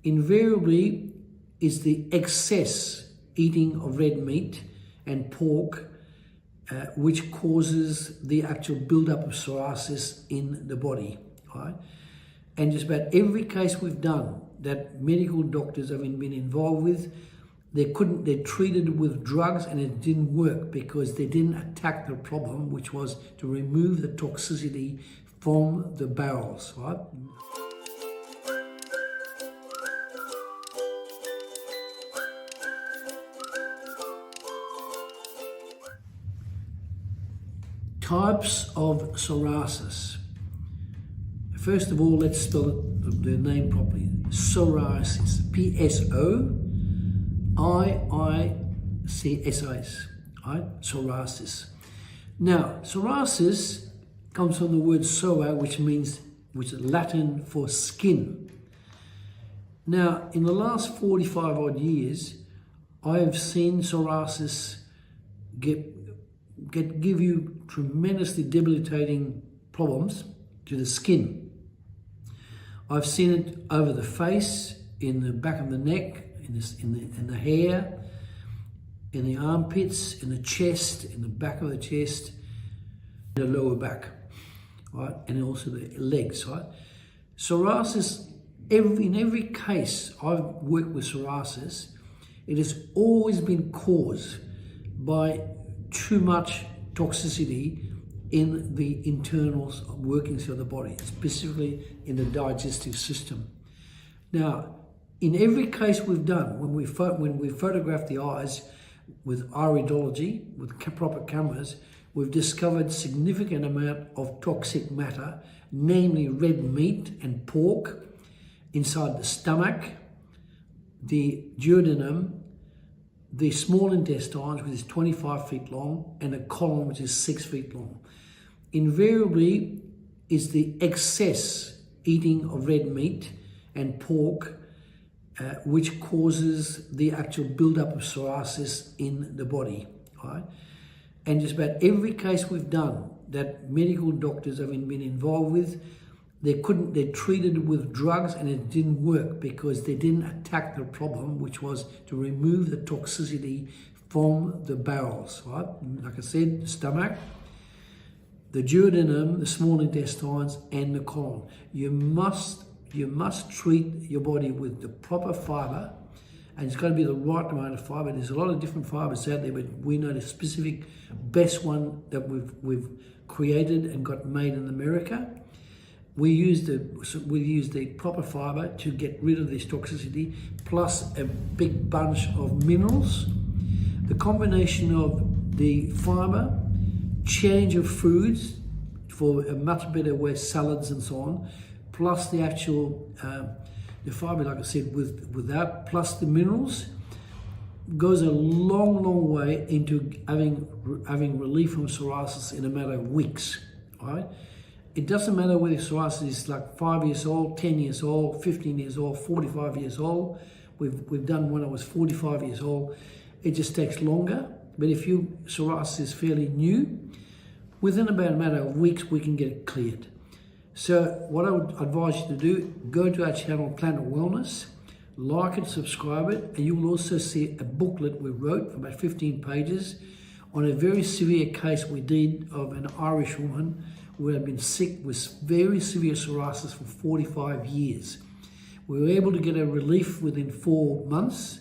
invariably is the excess eating of red meat and pork, which causes the actual buildup of psoriasis in the body, right? And just about every case we've done that medical doctors have been involved with, they treated with drugs and it didn't work because they didn't attack the problem, which was to remove the toxicity from the barrels, right? Types of psoriasis. First of all, let's spell the name properly. Psoriasis. P-S-O-I-I-C-S-I-S. Right? Psoriasis. Now, psoriasis comes from the word psora, which is Latin for skin. Now, in the last 45 odd years, I have seen psoriasis give you tremendously debilitating problems to the skin. I've seen it over the face, in the back of the neck, in the hair, in the armpits, in the chest, in the back of the chest, the lower back, right, and also the legs, right. Psoriasis, in every case I've worked with psoriasis, it has always been caused by too much toxicity in the internal workings of the body, specifically in the digestive system. Now, in every case we've done, when we photograph the eyes with iridology, with proper cameras, we've discovered significant amount of toxic matter, namely red meat and pork, inside the stomach, the duodenum, the small intestines, which is 25 feet long, and the colon, which is 6 feet long. Invariably is the excess eating of red meat and pork, which causes the actual buildup of psoriasis in the body, right? And just about every case we've done that medical doctors have been involved with, they treated with drugs and it didn't work because they didn't attack the problem, which was to remove the toxicity from the barrels, right? Like I said, the stomach, the duodenum, the small intestines, and the colon. You must treat your body with the proper fiber, and it's got to be the right amount of fiber. There's a lot of different fibers out there, but we know the specific best one that we've created and got made in America. We use the proper fiber to get rid of this toxicity, plus a big bunch of minerals. The combination of the fiber, change of foods for a much better way, salads and so on, plus the actual the fiber, like I said, plus the minerals, goes a long way into having relief from psoriasis in a matter of weeks. All right. It doesn't matter whether psoriasis is like 5 years old, 10 years old, 15 years old, 45 years old. We've done when I was 45 years old. It just takes longer. But if psoriasis is fairly new, within about a matter of weeks, we can get it cleared. So what I would advise you to do, go to our channel, Planet Wellness, like it, subscribe it, and you will also see a booklet we wrote for about 15 pages on a very severe case we did of an Irish woman who had been sick with very severe psoriasis for 45 years. We were able to get a relief within 4 months,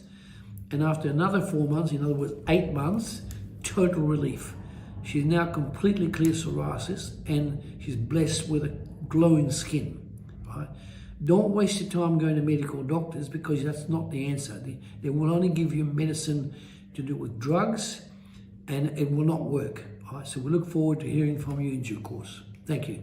and after another 4 months, in other words, 8 months, total relief. She's now completely clear psoriasis, and she's blessed with a glowing skin. Right? Don't waste your time going to medical doctors, because that's not the answer. They will only give you medicine to do with drugs, and it will not work. Right? So we look forward to hearing from you in due course. Thank you.